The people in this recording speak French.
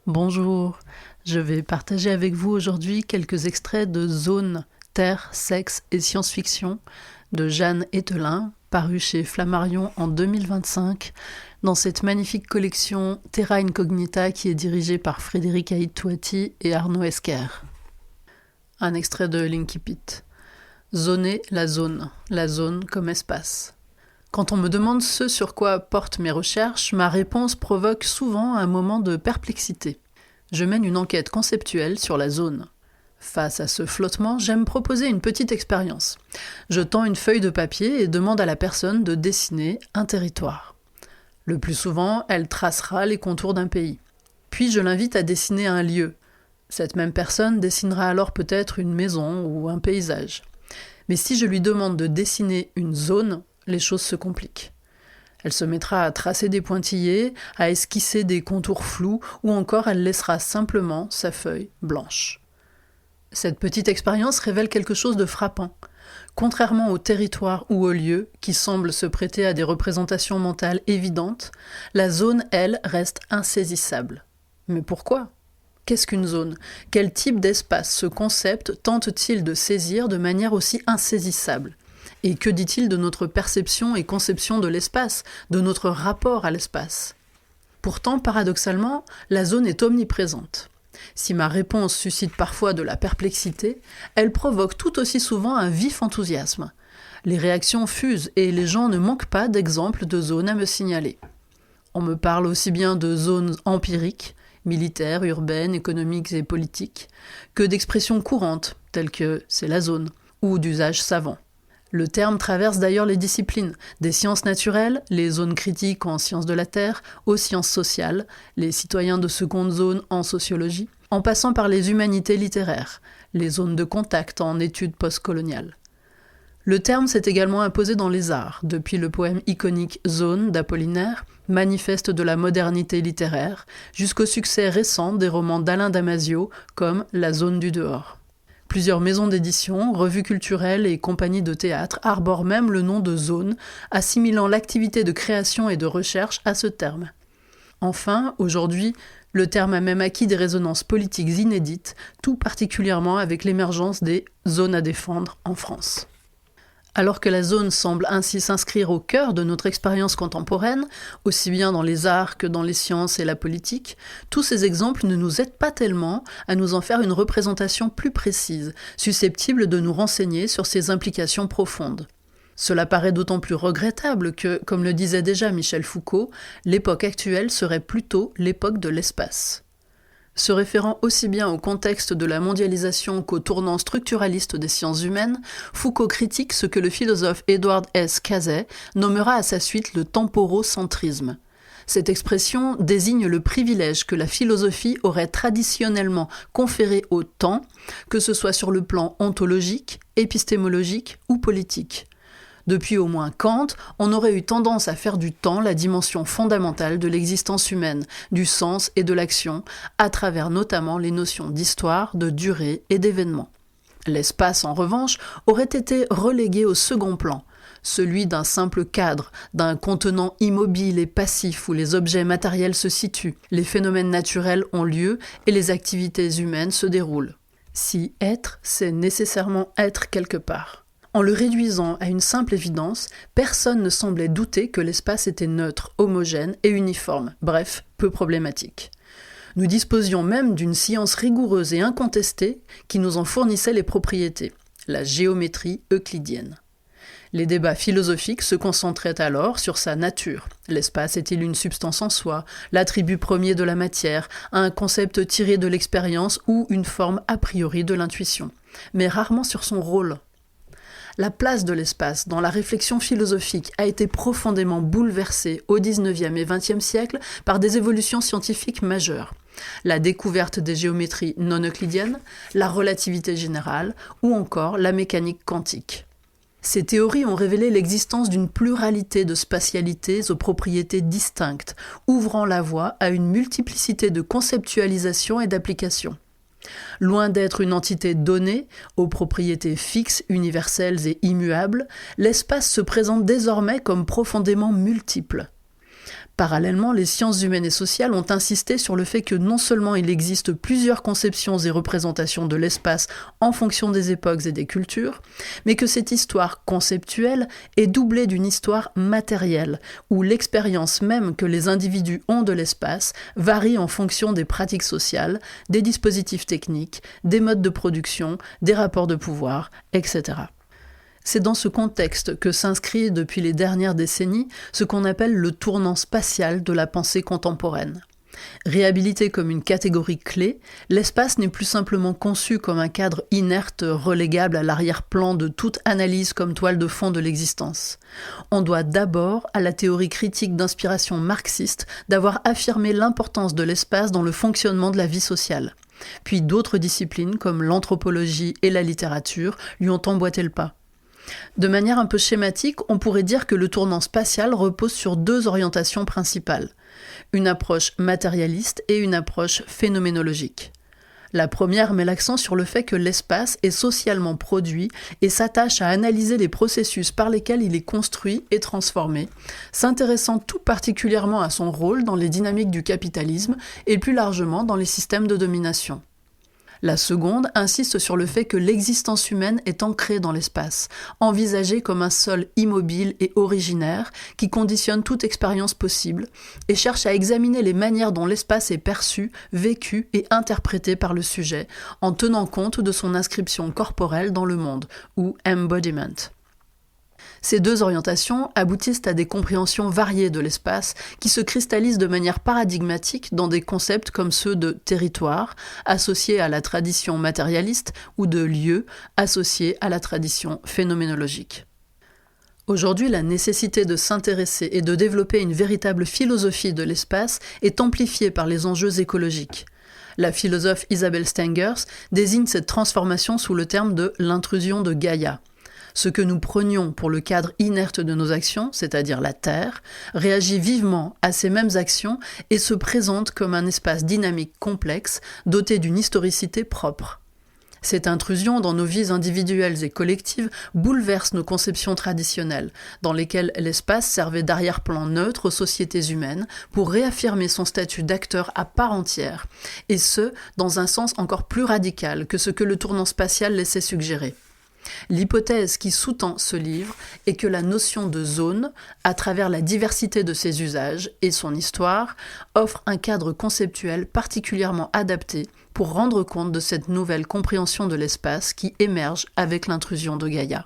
Bonjour, je vais partager avec vous aujourd'hui quelques extraits de Zone, Terre, Sexe et Science-Fiction de Jeanne Ethelin, paru chez Flammarion en 2025, dans cette magnifique collection Terra Incognita qui est dirigée par Frédéric Aït-Touati et Arnaud Esquer. Un extrait de l'Incipit. Zoner la zone comme espace. Quand on me demande ce sur quoi portent mes recherches, ma réponse provoque souvent un moment de perplexité. Je mène une enquête conceptuelle sur la zone. Face à ce flottement, j'aime proposer une petite expérience. Je tends une feuille de papier et demande à la personne de dessiner un territoire. Le plus souvent, elle tracera les contours d'un pays. Puis je l'invite à dessiner un lieu. Cette même personne dessinera alors peut-être une maison ou un paysage. Mais si je lui demande de dessiner une zone, les choses se compliquent. Elle se mettra à tracer des pointillés, à esquisser des contours flous, ou encore elle laissera simplement sa feuille blanche. Cette petite expérience révèle quelque chose de frappant. Contrairement au territoire ou au lieu, qui semblent se prêter à des représentations mentales évidentes, la zone, elle, reste insaisissable. Mais pourquoi ? Qu'est-ce qu'une zone ? Quel type d'espace ce concept tente-t-il de saisir de manière aussi insaisissable ? Et que dit-il de notre perception et conception de l'espace, de notre rapport à l'espace ? Pourtant, paradoxalement, la zone est omniprésente. Si ma réponse suscite parfois de la perplexité, elle provoque tout aussi souvent un vif enthousiasme. Les réactions fusent et les gens ne manquent pas d'exemples de zones à me signaler. On me parle aussi bien de zones empiriques, militaires, urbaines, économiques et politiques, que d'expressions courantes, telles que « c'est la zone » ou d'usage savant. Le terme traverse d'ailleurs les disciplines, des sciences naturelles, les zones critiques en sciences de la Terre, aux sciences sociales, les citoyens de seconde zone en sociologie, en passant par les humanités littéraires, les zones de contact en études postcoloniales. Le terme s'est également imposé dans les arts, depuis le poème iconique Zone d'Apollinaire, manifeste de la modernité littéraire, jusqu'au succès récent des romans d'Alain Damasio comme La zone du dehors. Plusieurs maisons d'édition, revues culturelles et compagnies de théâtre arborent même le nom de zone, assimilant l'activité de création et de recherche à ce terme. Enfin, aujourd'hui, le terme a même acquis des résonances politiques inédites, tout particulièrement avec l'émergence des zones à défendre en France. Alors que la zone semble ainsi s'inscrire au cœur de notre expérience contemporaine, aussi bien dans les arts que dans les sciences et la politique, tous ces exemples ne nous aident pas tellement à nous en faire une représentation plus précise, susceptible de nous renseigner sur ses implications profondes. Cela paraît d'autant plus regrettable que, comme le disait déjà Michel Foucault, l'époque actuelle serait plutôt l'époque de l'espace. Se référant aussi bien au contexte de la mondialisation qu'au tournant structuraliste des sciences humaines, Foucault critique ce que le philosophe Edward S. Casey nommera à sa suite le temporocentrisme. Cette expression désigne le privilège que la philosophie aurait traditionnellement conféré au temps, que ce soit sur le plan ontologique, épistémologique ou politique. Depuis au moins Kant, on aurait eu tendance à faire du temps la dimension fondamentale de l'existence humaine, du sens et de l'action, à travers notamment les notions d'histoire, de durée et d'événement. L'espace, en revanche, aurait été relégué au second plan, celui d'un simple cadre, d'un contenant immobile et passif où les objets matériels se situent, les phénomènes naturels ont lieu et les activités humaines se déroulent. Si être, c'est nécessairement être quelque part. En le réduisant à une simple évidence, personne ne semblait douter que l'espace était neutre, homogène et uniforme, bref, peu problématique. Nous disposions même d'une science rigoureuse et incontestée qui nous en fournissait les propriétés, la géométrie euclidienne. Les débats philosophiques se concentraient alors sur sa nature. L'espace est-il une substance en soi, l'attribut premier de la matière, un concept tiré de l'expérience ou une forme a priori de l'intuition, mais rarement sur son rôle. La place de l'espace dans la réflexion philosophique a été profondément bouleversée au XIXe et XXe siècle par des évolutions scientifiques majeures. La découverte des géométries non euclidiennes, la relativité générale ou encore la mécanique quantique. Ces théories ont révélé l'existence d'une pluralité de spatialités aux propriétés distinctes, ouvrant la voie à une multiplicité de conceptualisations et d'applications. Loin d'être une entité donnée, aux propriétés fixes, universelles et immuables, l'espace se présente désormais comme profondément multiple. Parallèlement, les sciences humaines et sociales ont insisté sur le fait que non seulement il existe plusieurs conceptions et représentations de l'espace en fonction des époques et des cultures, mais que cette histoire conceptuelle est doublée d'une histoire matérielle, où l'expérience même que les individus ont de l'espace varie en fonction des pratiques sociales, des dispositifs techniques, des modes de production, des rapports de pouvoir, etc. C'est dans ce contexte que s'inscrit depuis les dernières décennies ce qu'on appelle le tournant spatial de la pensée contemporaine. Réhabilité comme une catégorie clé, l'espace n'est plus simplement conçu comme un cadre inerte relégable à l'arrière-plan de toute analyse comme toile de fond de l'existence. On doit d'abord à la théorie critique d'inspiration marxiste d'avoir affirmé l'importance de l'espace dans le fonctionnement de la vie sociale. Puis d'autres disciplines comme l'anthropologie et la littérature lui ont emboîté le pas. De manière un peu schématique, on pourrait dire que le tournant spatial repose sur deux orientations principales, une approche matérialiste et une approche phénoménologique. La première met l'accent sur le fait que l'espace est socialement produit et s'attache à analyser les processus par lesquels il est construit et transformé, s'intéressant tout particulièrement à son rôle dans les dynamiques du capitalisme et plus largement dans les systèmes de domination. La seconde insiste sur le fait que l'existence humaine est ancrée dans l'espace, envisagée comme un sol immobile et originaire qui conditionne toute expérience possible, et cherche à examiner les manières dont l'espace est perçu, vécu et interprété par le sujet, en tenant compte de son inscription corporelle dans le monde, ou embodiment. Ces deux orientations aboutissent à des compréhensions variées de l'espace qui se cristallisent de manière paradigmatique dans des concepts comme ceux de territoire, associés à la tradition matérialiste, ou de lieu, associés à la tradition phénoménologique. Aujourd'hui, la nécessité de s'intéresser et de développer une véritable philosophie de l'espace est amplifiée par les enjeux écologiques. La philosophe Isabelle Stengers désigne cette transformation sous le terme de l'intrusion de Gaïa. Ce que nous prenions pour le cadre inerte de nos actions, c'est-à-dire la Terre, réagit vivement à ces mêmes actions et se présente comme un espace dynamique complexe, doté d'une historicité propre. Cette intrusion dans nos vies individuelles et collectives bouleverse nos conceptions traditionnelles, dans lesquelles l'espace servait d'arrière-plan neutre aux sociétés humaines pour réaffirmer son statut d'acteur à part entière, et ce, dans un sens encore plus radical que ce que le tournant spatial laissait suggérer. L'hypothèse qui sous-tend ce livre est que la notion de zone, à travers la diversité de ses usages et son histoire, offre un cadre conceptuel particulièrement adapté pour rendre compte de cette nouvelle compréhension de l'espace qui émerge avec l'intrusion de Gaïa.